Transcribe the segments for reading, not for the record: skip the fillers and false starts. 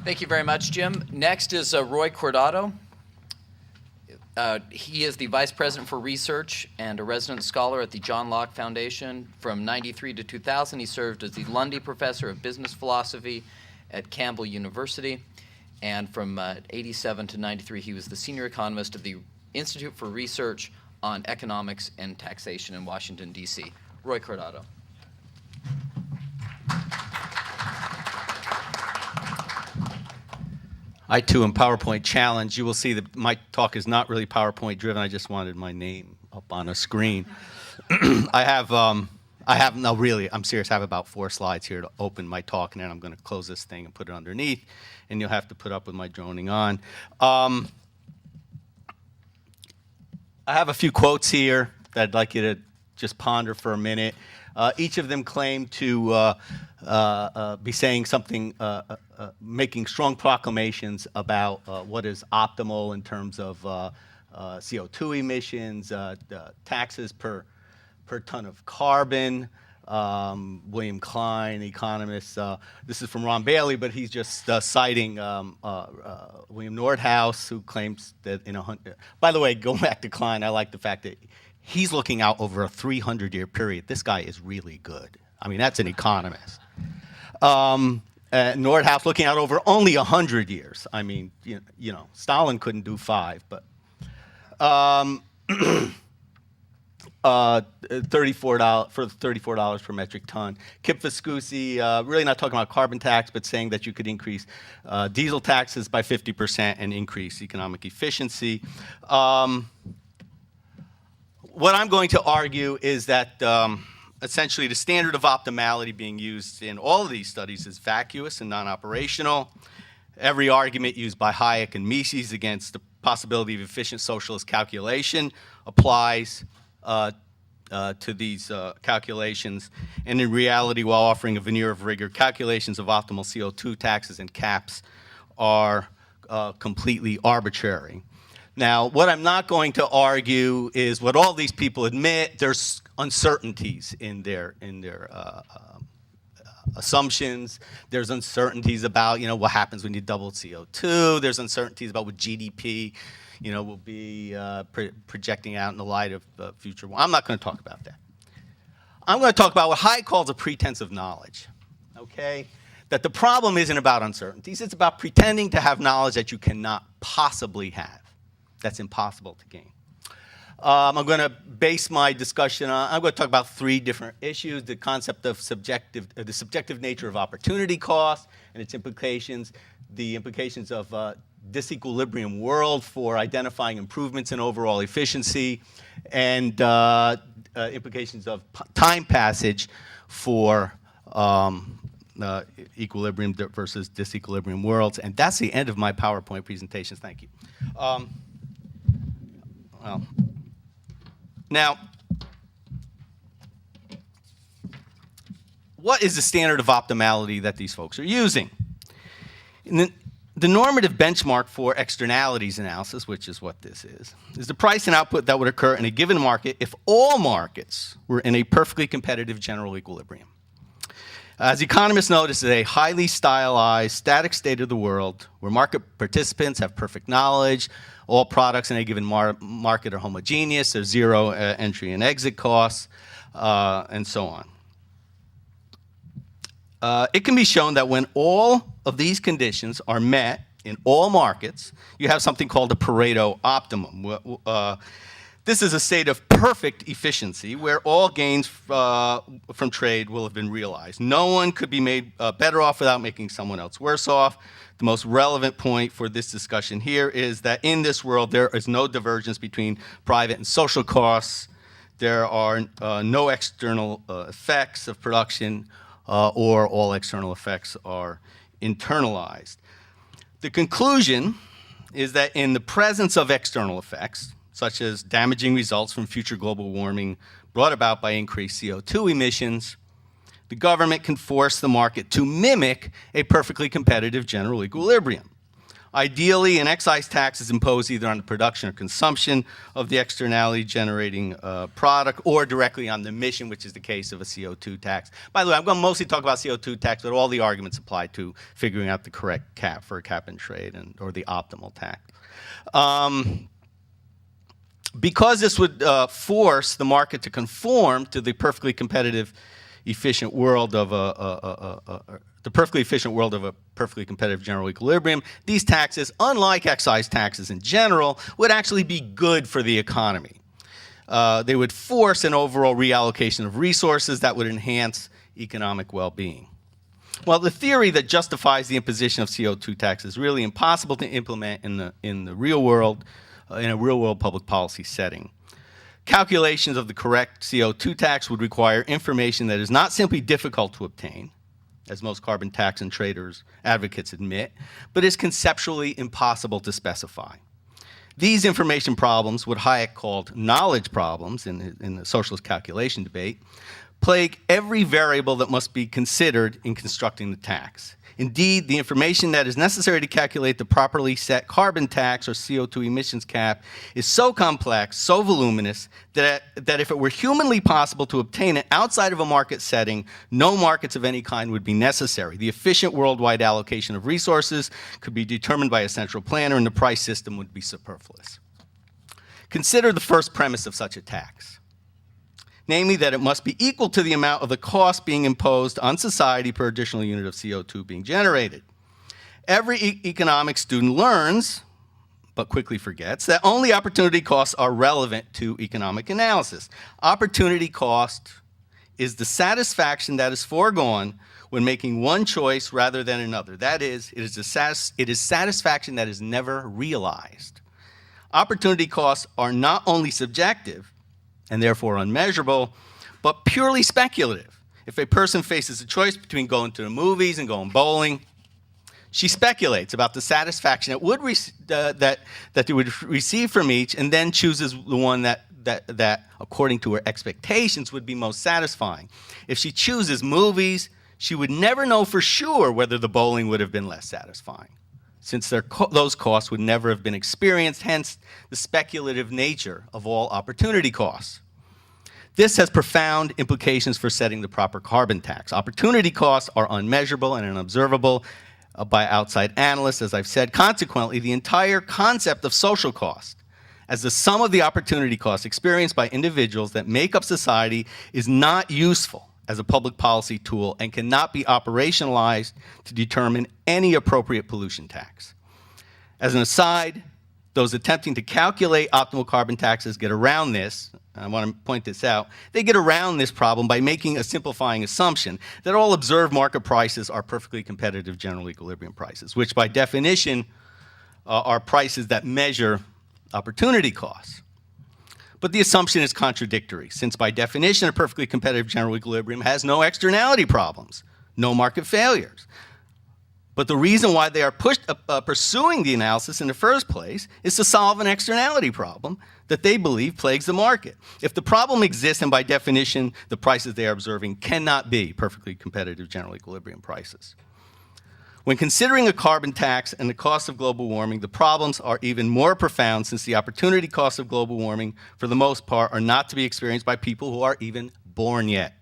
Thank you very much, Jim. Next is Roy Cordato. He is the Vice President for Research and a resident scholar at the John Locke Foundation. From 93 to 2000, he served as the Lundy Professor of Business Philosophy at Campbell University. And from 87 to 93, he was the Senior Economist of the Institute for Research on Economics and Taxation in Washington, D.C. Roy Cordato. I, too, am PowerPoint challenged. You will see that my talk is not really PowerPoint driven. I just wanted my name up on a screen. I'm serious. I have about 4 slides here to open my talk, and then I'm going to close this thing and put it underneath, and you'll have to put up with my droning on. I have a few quotes here that I'd like you to just ponder for a minute. Each of them claim to be saying something, making strong proclamations about what is optimal in terms of CO2 emissions, taxes per ton of carbon. William Klein, the economist. This is from Ron Bailey, but he's just citing William Nordhaus, who claims that in 100. By the way, going back to Klein, I like the fact that he's looking out over a 300-year period. This guy is really good. I mean, that's an economist. Nordhaus looking out over only 100 years. I mean, you know, Stalin couldn't do 5, but $34 per metric ton. Kip Viscusi, really not talking about carbon tax, but saying that you could increase diesel taxes by 50% and increase economic efficiency. What I'm going to argue is that essentially the standard of optimality being used in all of these studies is vacuous and non-operational. Every argument used by Hayek and Mises against the possibility of efficient socialist calculation applies to these calculations, and in reality, while offering a veneer of rigor, calculations of optimal CO2 taxes and caps are completely arbitrary. Now, what I'm not going to argue is what all these people admit. There's uncertainties in their assumptions. There's uncertainties about, you know, what happens when you double CO2. There's uncertainties about what GDP, you know, will be projecting out in the light of future. I'm not going to talk about that. I'm going to talk about what Hayek calls a pretense of knowledge, okay? That the problem isn't about uncertainties. It's about pretending to have knowledge that you cannot possibly have. That's impossible to gain. I'm going to base my discussion on, I'm going to talk about 3 different issues: the concept of the subjective nature of opportunity cost and its implications, the implications of disequilibrium world for identifying improvements in overall efficiency, and implications of time passage for equilibrium versus disequilibrium worlds. And that's the end of my PowerPoint presentations. Thank you. Now, what is the standard of optimality that these folks are using? The normative benchmark for externalities analysis, which is what this is the price and output that would occur in a given market if all markets were in a perfectly competitive general equilibrium. As economists know, this is a highly stylized, static state of the world where market participants have perfect knowledge, all products in a given market are homogeneous, there's 0 entry and exit costs, and so on. It can be shown that when all of these conditions are met in all markets, you have something called a Pareto Optimum. This is a state of perfect efficiency where all gains from trade will have been realized. No one could be made better off without making someone else worse off. The most relevant point for this discussion here is that in this world, there is no divergence between private and social costs. There are no external effects of production, or all external effects are internalized. The conclusion is that in the presence of external effects, such as damaging results from future global warming brought about by increased CO2 emissions, the government can force the market to mimic a perfectly competitive general equilibrium. Ideally, an excise tax is imposed either on the production or consumption of the externality generating product or directly on the emission, which is the case of a CO2 tax. By the way, I'm going to mostly talk about CO2 tax, but all the arguments apply to figuring out the correct cap for a cap and trade or the optimal tax. Because this would force the market to conform to the perfectly competitive, efficient world of a perfectly competitive general equilibrium, these taxes, unlike excise taxes in general, would actually be good for the economy. They would force an overall reallocation of resources that would enhance economic well-being. Well, the theory that justifies the imposition of CO2 tax is really impossible to implement in the real world, in a real-world public policy setting. Calculations of the correct CO2 tax would require information that is not simply difficult to obtain, as most carbon tax and traders advocates admit, but is conceptually impossible to specify. These information problems, what Hayek called knowledge problems in the socialist calculation debate, plague every variable that must be considered in constructing the tax. Indeed, the information that is necessary to calculate the properly set carbon tax or CO2 emissions cap is so complex, so voluminous, that if it were humanly possible to obtain it outside of a market setting, no markets of any kind would be necessary. The efficient worldwide allocation of resources could be determined by a central planner, and the price system would be superfluous. Consider the first premise of such a tax. Namely, that it must be equal to the amount of the cost being imposed on society per additional unit of CO2 being generated. Every economics student learns, but quickly forgets, that only opportunity costs are relevant to economic analysis. Opportunity cost is the satisfaction that is foregone when making one choice rather than another. That is, it is satisfaction that is never realized. Opportunity costs are not only subjective, and therefore unmeasurable, but purely speculative. If a person faces a choice between going to the movies and going bowling, she speculates about the satisfaction that they would receive from each, and then chooses the one that, according to her expectations, would be most satisfying. If she chooses movies, she would never know for sure whether the bowling would have been less satisfying, since those costs would never have been experienced, hence the speculative nature of all opportunity costs. This has profound implications for setting the proper carbon tax. Opportunity costs are unmeasurable and unobservable by outside analysts, as I've said. Consequently, the entire concept of social cost as the sum of the opportunity costs experienced by individuals that make up society is not useful as a public policy tool and cannot be operationalized to determine any appropriate pollution tax. As an aside, those attempting to calculate optimal carbon taxes get around this. I want to point this out. They get around this problem by making a simplifying assumption that all observed market prices are perfectly competitive general equilibrium prices, which by definition are prices that measure opportunity costs. But the assumption is contradictory, since by definition a perfectly competitive general equilibrium has no externality problems, no market failures. But the reason why they are pursuing the analysis in the first place is to solve an externality problem that they believe plagues the market. If the problem exists, and by definition the prices they are observing cannot be perfectly competitive general equilibrium prices. When considering a carbon tax and the cost of global warming, the problems are even more profound, since the opportunity costs of global warming, for the most part, are not to be experienced by people who are even born yet.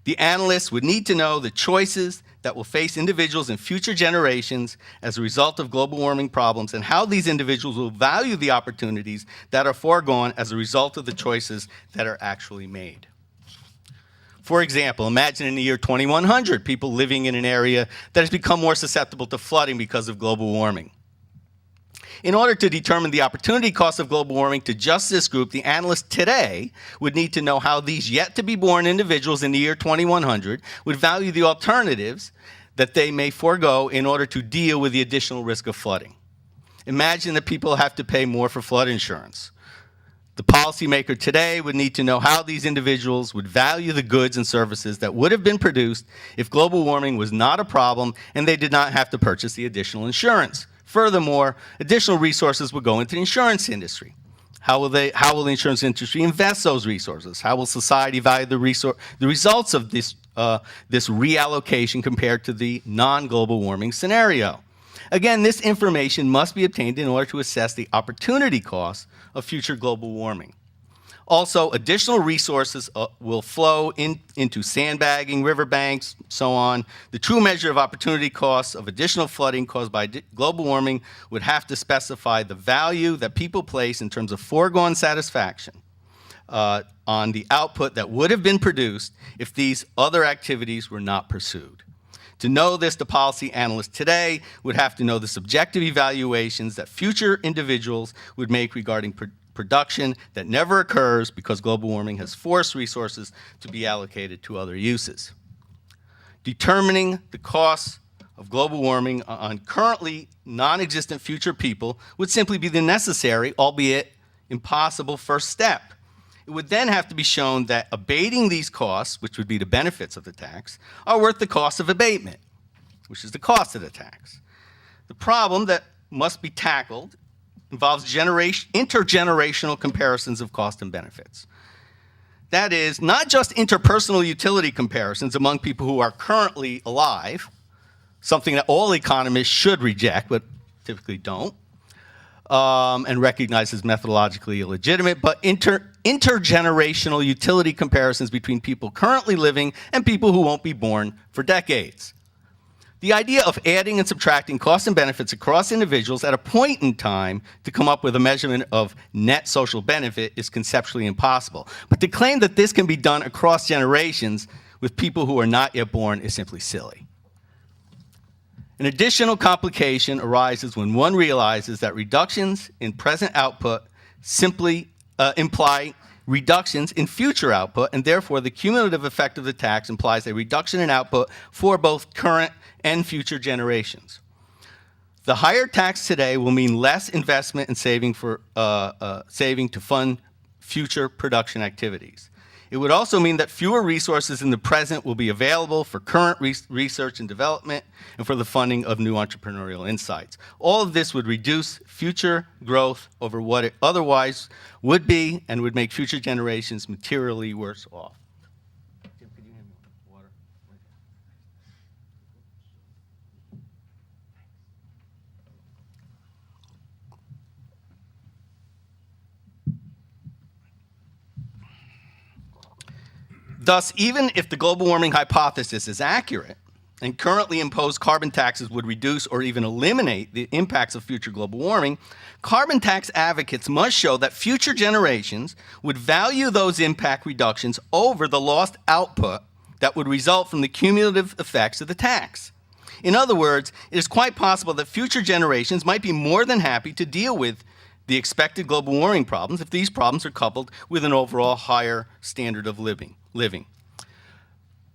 The analysts would need to know the choices that will face individuals in future generations as a result of global warming problems, and how these individuals will value the opportunities that are foregone as a result of the choices that are actually made. For example, imagine in the year 2100, people living in an area that has become more susceptible to flooding because of global warming. In order to determine the opportunity cost of global warming to just this group, the analysts today would need to know how these yet-to-be-born individuals in the year 2100 would value the alternatives that they may forego in order to deal with the additional risk of flooding. Imagine that people have to pay more for flood insurance. The policymaker today would need to know how these individuals would value the goods and services that would have been produced if global warming was not a problem and they did not have to purchase the additional insurance. Furthermore, additional resources will go into the insurance industry. How will the insurance industry invest those resources? How will society value the results of this reallocation compared to the non-global warming scenario? Again, this information must be obtained in order to assess the opportunity costs of future global warming. Also, additional resources will flow into sandbagging, riverbanks, so on. The true measure of opportunity costs of additional flooding caused by global warming would have to specify the value that people place in terms of foregone satisfaction on the output that would have been produced if these other activities were not pursued. To know this, the policy analyst today would have to know the subjective evaluations that future individuals would make regarding production that never occurs because global warming has forced resources to be allocated to other uses. Determining the costs of global warming on currently non-existent future people would simply be the necessary, albeit impossible, first step. It would then have to be shown that abating these costs, which would be the benefits of the tax, are worth the cost of abatement, which is the cost of the tax. The problem that must be tackled involves intergenerational comparisons of cost and benefits. That is, not just interpersonal utility comparisons among people who are currently alive, something that all economists should reject, but typically don't, and recognize as methodologically illegitimate, but intergenerational utility comparisons between people currently living and people who won't be born for decades. The idea of adding and subtracting costs and benefits across individuals at a point in time to come up with a measurement of net social benefit is conceptually impossible. But to claim that this can be done across generations with people who are not yet born is simply silly. An additional complication arises when one realizes that reductions in present output simply imply reductions in future output, and therefore the cumulative effect of the tax implies a reduction in output for both current and future generations. The higher tax today will mean less investment and saving to fund future production activities. It would also mean that fewer resources in the present will be available for current research and development and for the funding of new entrepreneurial insights. All of this would reduce future growth over what it otherwise would be and would make future generations materially worse off. Tim, could you hand me water? Thus, even if the global warming hypothesis is accurate, and currently imposed carbon taxes would reduce or even eliminate the impacts of future global warming, carbon tax advocates must show that future generations would value those impact reductions over the lost output that would result from the cumulative effects of the tax. In other words, it is quite possible that future generations might be more than happy to deal with the expected global warming problems if these problems are coupled with an overall higher standard of living.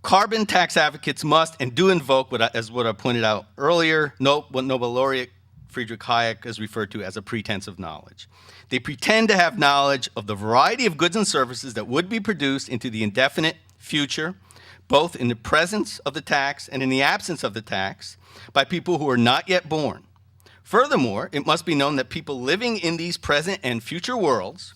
Carbon tax advocates must and do invoke, as what I pointed out earlier, what Nobel laureate Friedrich Hayek is referred to as a pretense of knowledge. They pretend to have knowledge of the variety of goods and services that would be produced into the indefinite future, both in the presence of the tax and in the absence of the tax, by people who are not yet born. Furthermore, it must be known that people living in these present and future worlds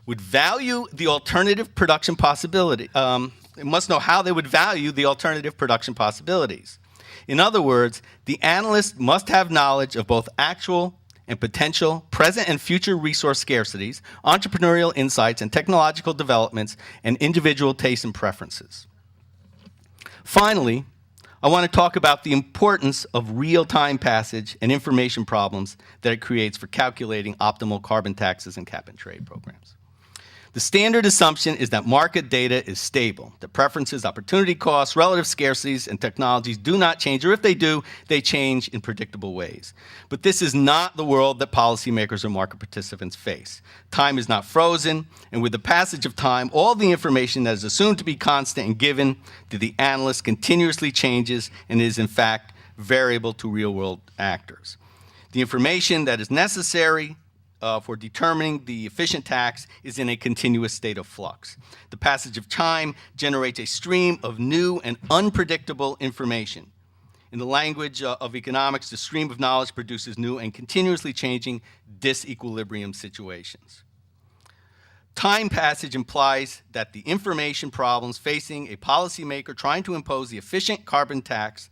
would value the alternative production possibility. They must know how they would value the alternative production possibilities. In other words, the analyst must have knowledge of both actual and potential present and future resource scarcities, entrepreneurial insights and technological developments, and individual tastes and preferences. Finally, I want to talk about the importance of real-time passage and information problems that it creates for calculating optimal carbon taxes and cap-and-trade programs. The standard assumption is that market data is stable, that preferences, opportunity costs, relative scarcities, and technologies do not change, or if they do, they change in predictable ways. But this is not the world that policymakers or market participants face. Time is not frozen, and with the passage of time, all the information that is assumed to be constant and given to the analyst continuously changes and is, in fact, variable to real-world actors. The information that is necessary for determining the efficient tax is in a continuous state of flux. The passage of time generates a stream of new and unpredictable information. In the language of economics, the stream of knowledge produces new and continuously changing disequilibrium situations. Time passage implies that the information problems facing a policymaker trying to impose the efficient carbon tax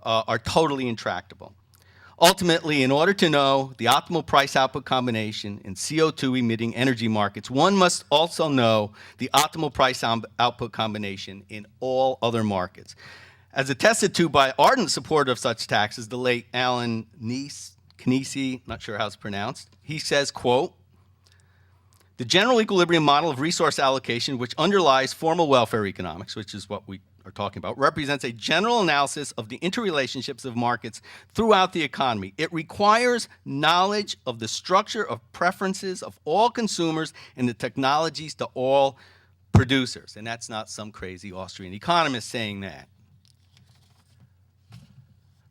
are totally intractable. Ultimately, in order to know the optimal price-output combination in CO2-emitting energy markets, one must also know the optimal price-output combination in all other markets. As attested to by ardent supporter of such taxes, the late Alan Kniese, not sure how it's pronounced, he says, quote, "The general equilibrium model of resource allocation, which underlies formal welfare economics," which is what we are talking about, "represents a general analysis of the interrelationships of markets throughout the economy. It requires knowledge of the structure of preferences of all consumers and the technologies to all producers." And that's not some crazy Austrian economist saying that.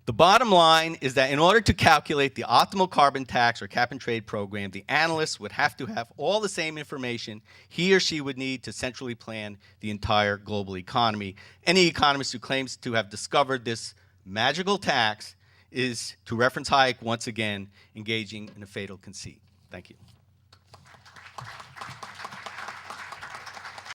The bottom line is that in order to calculate the optimal carbon tax or cap-and-trade program, the analyst would have to have all the same information he or she would need to centrally plan the entire global economy. Any economist who claims to have discovered this magical tax is, to reference Hayek once again, engaging in a fatal conceit. Thank you.